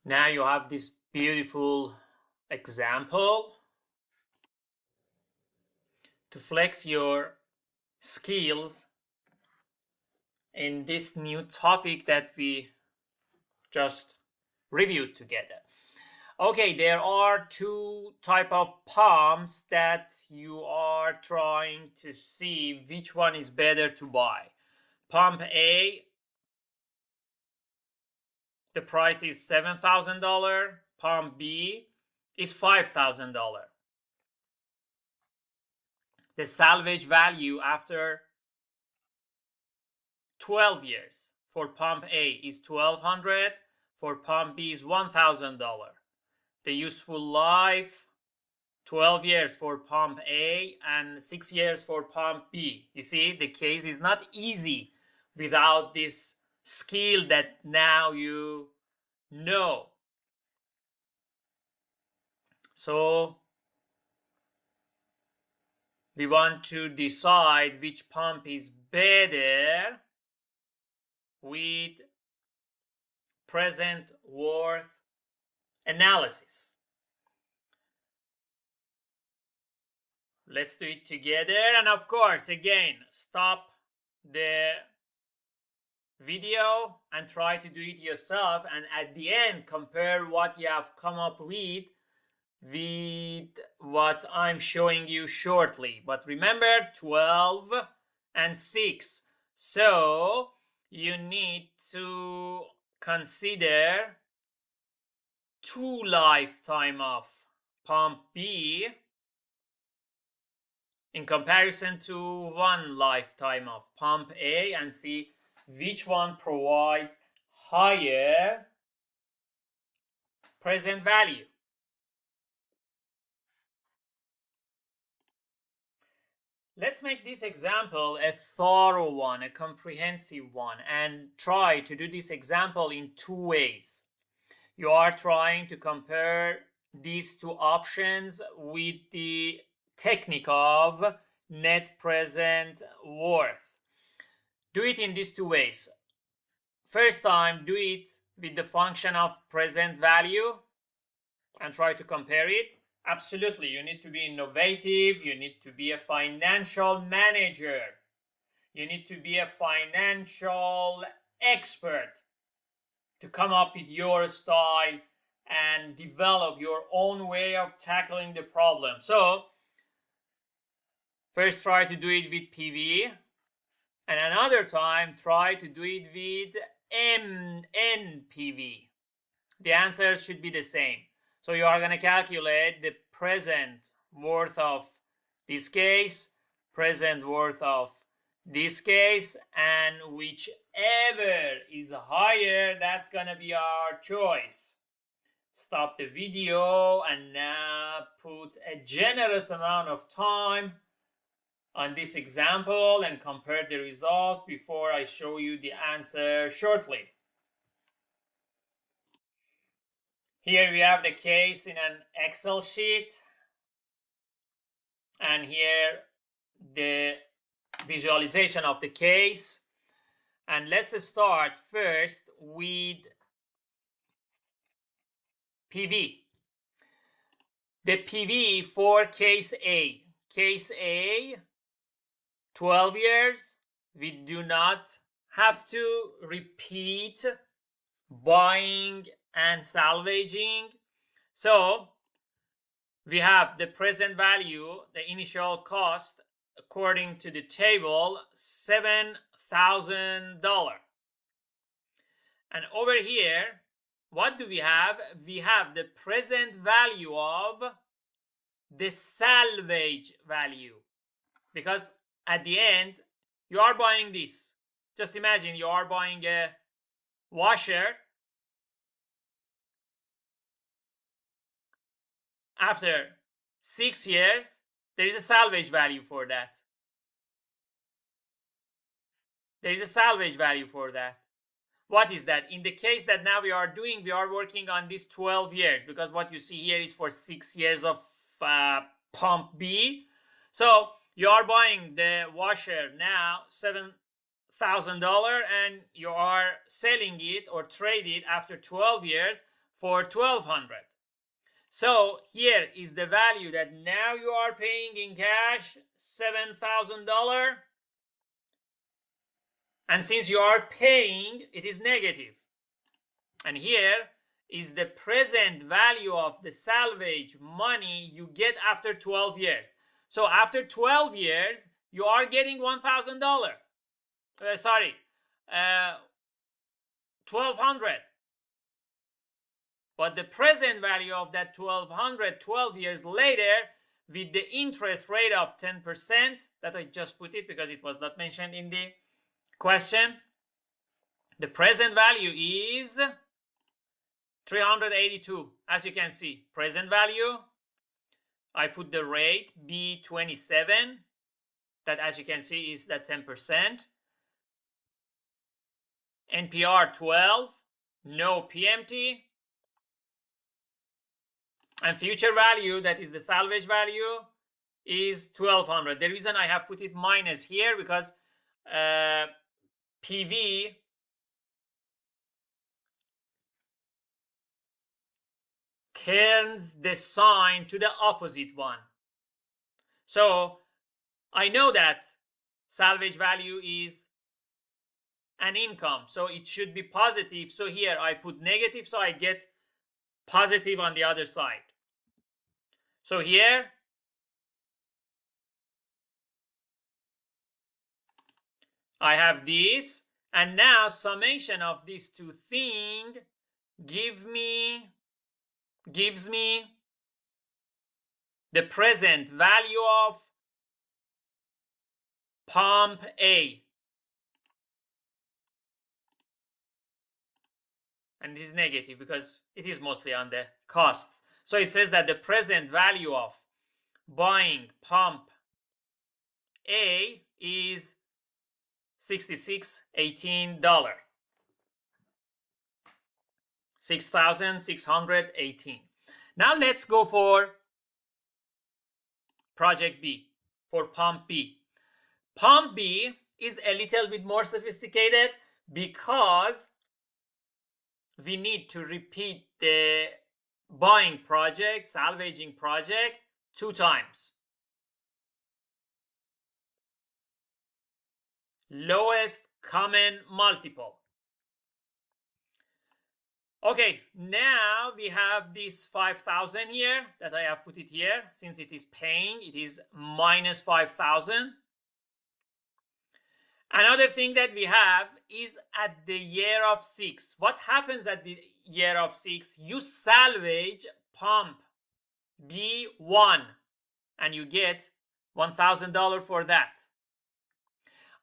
Now you have this beautiful example to flex your skills in this new topic that we just reviewed together. Okay, there are two type of pumps that you are trying to see which one is better to buy. Pump A, the price is $7,000. Pump B is $5,000. The salvage value after 12 years for pump A is $1,200. For pump B is $1,000. The useful life 12 years for pump A and 6 years for pump B. You see, the case is not easy without this skill that now you know. So we want to decide which pump is better with present worth analysis. Let's do it together. And of course, again, stop the video and try to do it yourself. And at the end, compare what you have come up with what I'm showing you shortly. But remember, 12 and 6. So you need to consider 2 lifetime of pump B in comparison to 1 lifetime of pump A and see which one provides higher present value. Let's make this example a thorough one, a comprehensive one, and try to do this example in 2 ways. You are trying to compare these 2 options with the technique of net present worth. Do it in these 2 ways. First time, do it with the function of present value and try to compare it. Absolutely, you need to be innovative, you need to be a financial manager, you need to be a financial expert to come up with your style and develop your own way of tackling the problem. So first try to do it with PV, and another time try to do it with NPV. The answer should be the same. So you are going to calculate the present worth of this case, present worth of this case, and whichever is higher, that's going to be our choice. Stop the video and now put a generous amount of time on this example and compare the results before I show you the answer shortly. Here we have the case in an Excel sheet, and here the visualization of the case. And let's start first with PV. The PV for case A. Case A, 12 years. We do not have to repeat buying and salvaging. So we have the present value, the initial cost, according to the table, $7,000. And over here, what do we have? We have the present value of the salvage value. Because at the end, you are buying this. Just imagine you are buying a washer. After 6 years, there is a salvage value for that. There is a salvage value for that. What is that? In the case that now we are doing, we are working on this 12 years, because what you see here is for 6 years of pump B. So you are buying the washer now $7,000, and you are selling it or trade it after 12 years for $1,200. So here is the value that now you are paying in cash, $7,000. And since you are paying, it is negative. And here is the present value of the salvage money you get after 12 years. So after 12 years, you are getting $1,000. Sorry, $1,200. But the present value of that $1,200 12 years later, with the interest rate of 10%, that I just put it because it was not mentioned in the question, the present value is $382. As you can see, present value, I put the rate B27, that as you can see is that 10%. NPR 12, no PMT. And future value, that is the salvage value, is $1,200. The reason I have put it minus here because PV turns the sign to the opposite one. So I know that salvage value is an income, so it should be positive. So here I put negative, so I get positive on the other side. So here I have this, and now summation of these two things gives me the present value of pump A. And this is negative because it is mostly on the costs. So it says that the present value of buying pump A is $6,618. $6,618. Now let's go for project B, for pump B. Pump B is a little bit more sophisticated because we need to repeat the buying project, salvaging project 2 times. Lowest common multiple. Okay, now we have this 5,000 here that I have put it here. Since it is paying, it is minus 5,000. Another thing that we have is at the year of 6. What happens at the year of 6? You salvage pump B1 and you get $1,000 for that.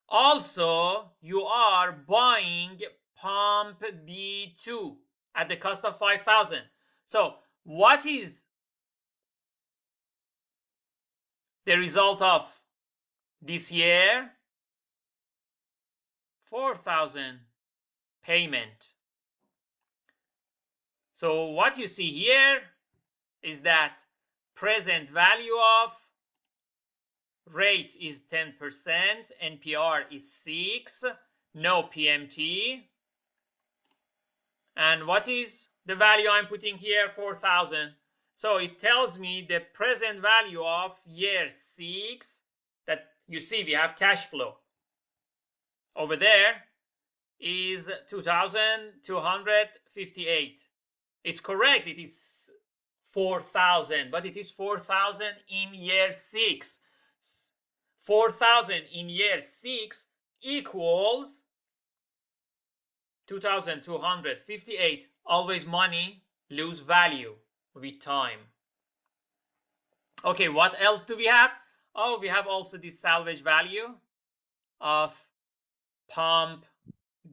Also, you are buying pump B2 at the cost of 5,000. So what is the result of this year? 4,000 payment. So what you see here is that present value of rate is 10%, NPR is 6, no PMT. And what is the value I'm putting here? 4,000. So it tells me the present value of year 6, that you see we have cash flow. Over there is 2,258. It's correct, it is 4,000, but it is 4,000 in year 6. 4,000 in year 6 equals 2,258. Always money lose value with time. Okay, what else do we have? Oh, we have also this salvage value of pump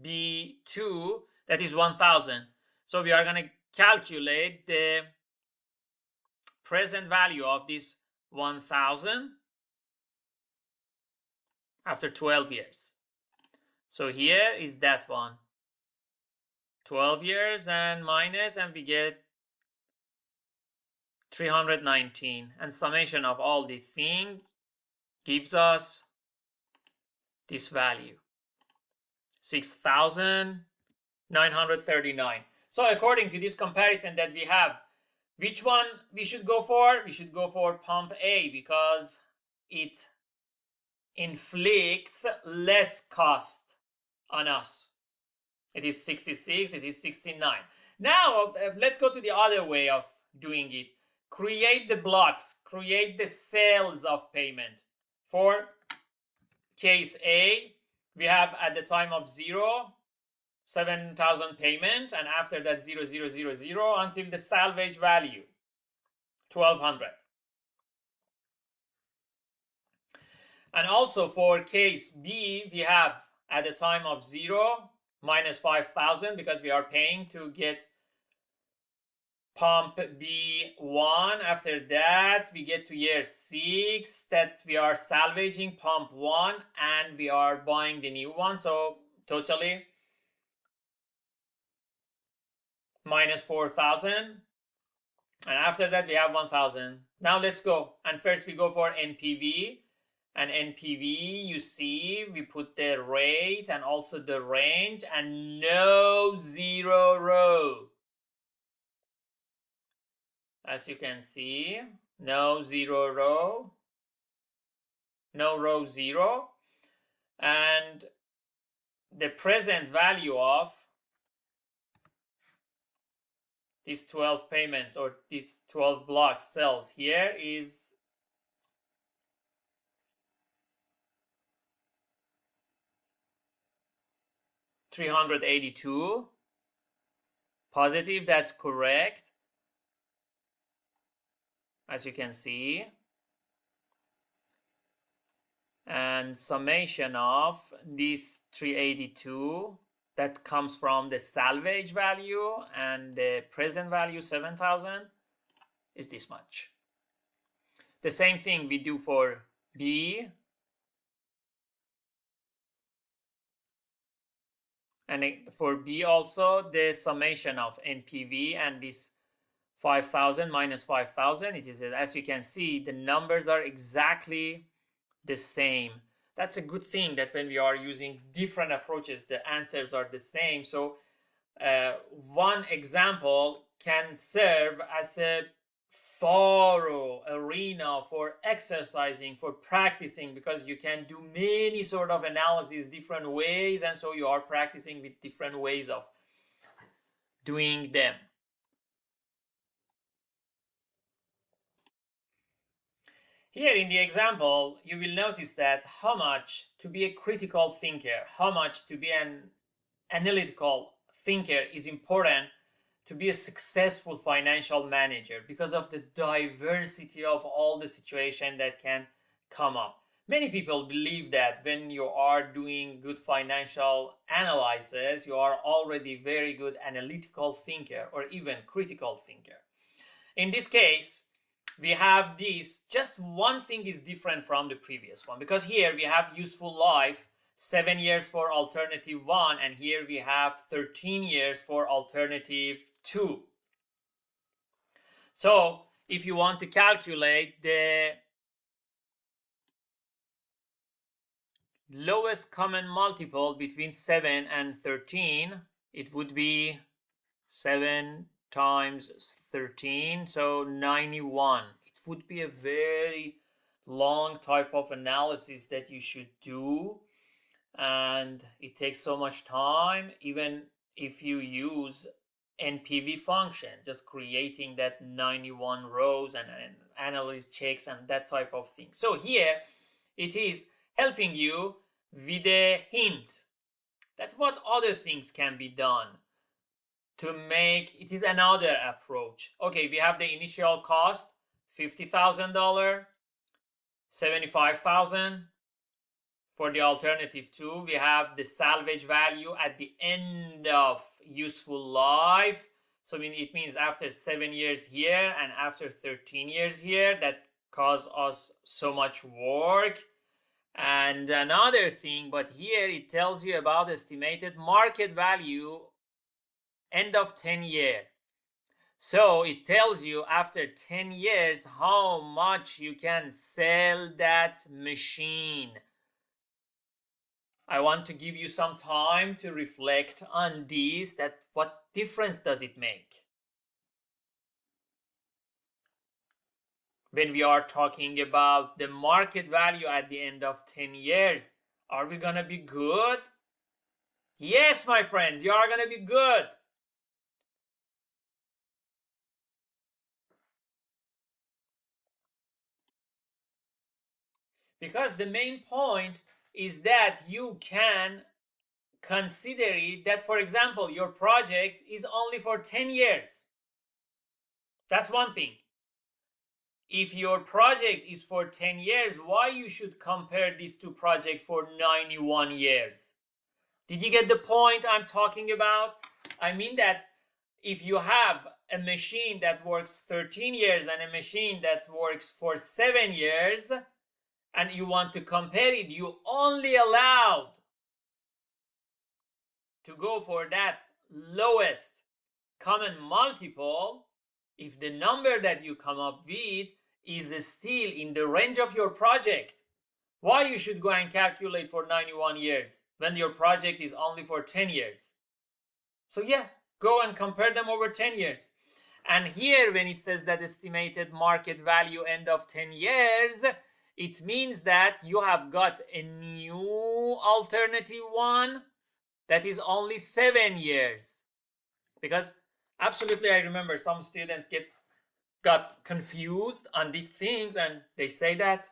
B2, that is 1,000. So we are going to calculate the present value of this 1,000 after 12 years. So here is that one. 12 years and minus, and we get 319. And summation of all the thing gives us this value. 6,939. So according to this comparison that we have, which one we should go for? We should go for pump A because it inflicts less cost on us. It is 66, it is 69. Now let's go to the other way of doing it. Create the blocks, create the cells of payment. For case A, we have at the time of 0, 7,000 payment, and after that 0,000 until the salvage value 1,200. And also for case B, we have at the time of 0 minus 5,000 because we are paying to get pump B1. After that, we get to year 6 that we are salvaging pump 1 and we are buying the new one. So totally minus 4,000. And after that, we have 1,000. Now let's go. And first we go for NPV. And NPV, you see, we put the rate and also the range and no zero row. As you can see, no zero row, no row 0. And the present value of these 12 payments or these 12 block cells here is 382. Positive, that's correct. As you can see. And summation of this 382 that comes from the salvage value and the present value 7,000 is this much. The same thing we do for B. And for B also, the summation of NPV and this 5,000 minus 5,000, it is, as you can see, the numbers are exactly the same. That's a good thing that when we are using different approaches, the answers are the same. So one example can serve as a thorough arena for exercising, for practicing, because you can do many sort of analysis different ways, and so you are practicing with different ways of doing them. Here in the example, you will notice that how much to be a critical thinker, how much to be an analytical thinker is important to be a successful financial manager because of the diversity of all the situations that can come up. Many people believe that when you are doing good financial analysis, you are already very good analytical thinker or even critical thinker. In this case, we have this, just one thing is different from the previous one, because here we have useful life, 7 years for alternative 1, and here we have 13 years for alternative 2. So if you want to calculate the lowest common multiple between 7 and 13, it would be 7 times 13, so 91. It would be a very long type of analysis that you should do, and it takes so much time, even if you use NPV function, just creating that 91 rows and analysis checks and that type of thing. So here it is helping you with a hint that what other things can be done to make it is another approach. Okay, we have the initial cost $50,000, 75,000 for the alternative 2. We have the salvage value at the end of useful life. So it means after 7 years here and after 13 years here, that cause us so much work. And another thing, but here it tells you about estimated market value end of 10 year. So it tells you after 10 years how much you can sell that machine. I want to give you some time to reflect on this, that what difference does it make? When we are talking about the market value at the end of 10 years, are we gonna be good? Yes, my friends, you are gonna be good. Because the main point is that you can consider it that, for example, your project is only for 10 years. That's one thing. If your project is for 10 years, why you should compare this to project for 91 years? Did you get the point I'm talking about? I mean that if you have a machine that works 13 years and a machine that works for 7 years, and you want to compare it, you only allowed to go for that lowest common multiple if the number that you come up with is still in the range of your project. Why you should go and calculate for 91 years when your project is only for 10 years? So yeah, go and compare them over 10 years. And here when it says that estimated market value end of 10 years, it means that you have got a new alternative one that is only 7 years. Because absolutely, I remember some students got confused on these things, and they say that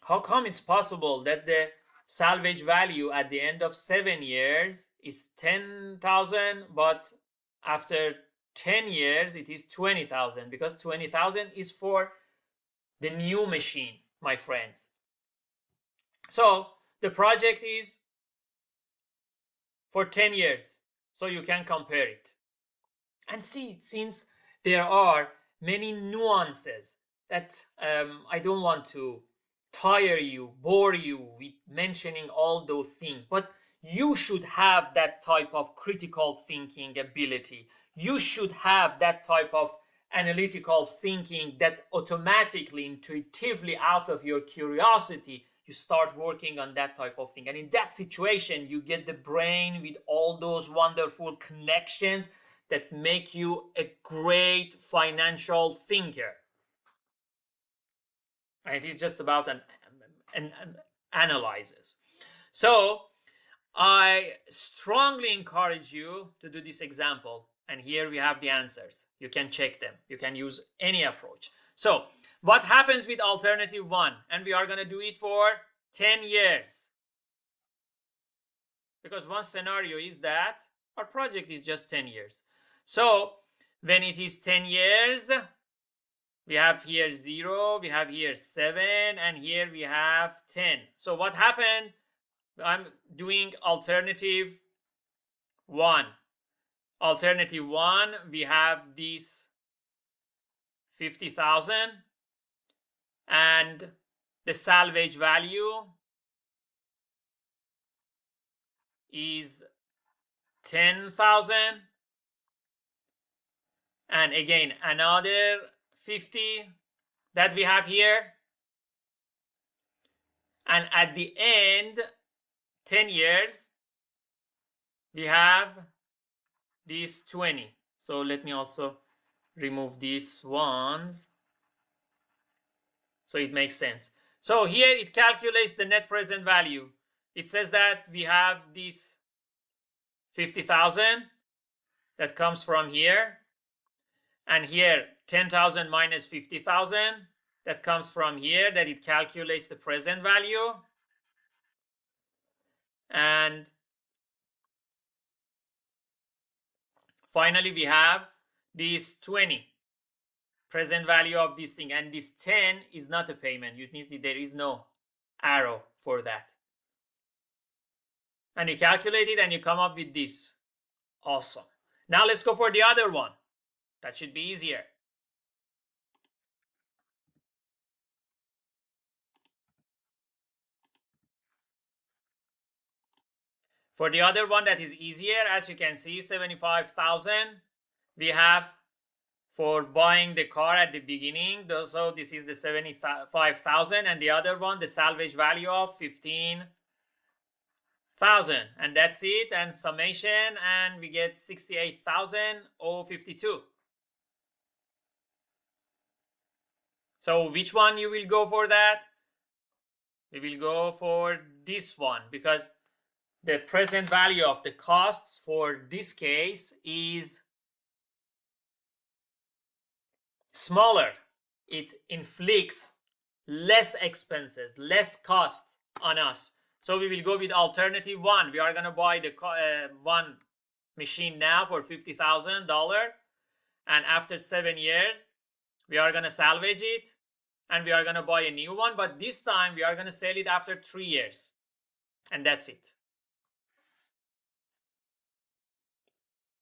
how come it's possible that the salvage value at the end of 7 years is 10,000, but after 10 years it is 20,000? Because 20,000 is for the new machine, my friends. So the project is for 10 years, so you can compare it. And see, since there are many nuances that I don't want to tire you, bore you with mentioning all those things, but you should have that type of critical thinking ability. You should have that type of analytical thinking that automatically, intuitively, out of your curiosity, you start working on that type of thing. And in that situation, you get the brain with all those wonderful connections that make you a great financial thinker. And it is just about an analysis. So I strongly encourage you to do this example. And here we have the answers. You can check them. You can use any approach. So what happens with alternative one? And we are going to do it for 10 years. Because one scenario is that our project is just 10 years. So when it is 10 years, we have here 0, we have here 7, and here we have 10. So what happened? I'm doing alternative 1. Alternative 1, we have this 50,000, and the salvage value is 10,000, and again another 50 that we have here, and at the end 10 years we have these 20. So let me also remove these ones so it makes sense. So here it calculates the net present value. It says that we have this 50,000 that comes from here, and here 10,000 minus 50,000 that comes from here, that it calculates the present value. And finally we have this 20 present value of this thing, and this 10 is not a payment. There is no arrow for that. And you calculate it and you come up with this. Awesome. Now let's go for the other one. That should be easier. For the other one that is easier, as you can see, 75,000 we have for buying the car at the beginning. So this is the 75,000, and the other one, the salvage value of 15 thousand, and that's it, and summation, and we get 68,052. So which one you will go for that? We will go for this one because the present value of the costs for this case is smaller. It inflicts less expenses, less cost on us. So we will go with alternative one. We are going to buy the one machine now for $50,000, and after 7 years we are going to salvage it and we are going to buy a new one, but this time we are going to sell it after 3 years, and that's it.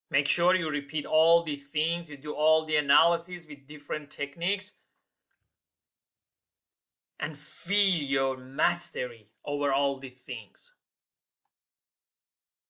Make sure you repeat all the things, you do all the analysis with different techniques, and feel your mastery over all these things.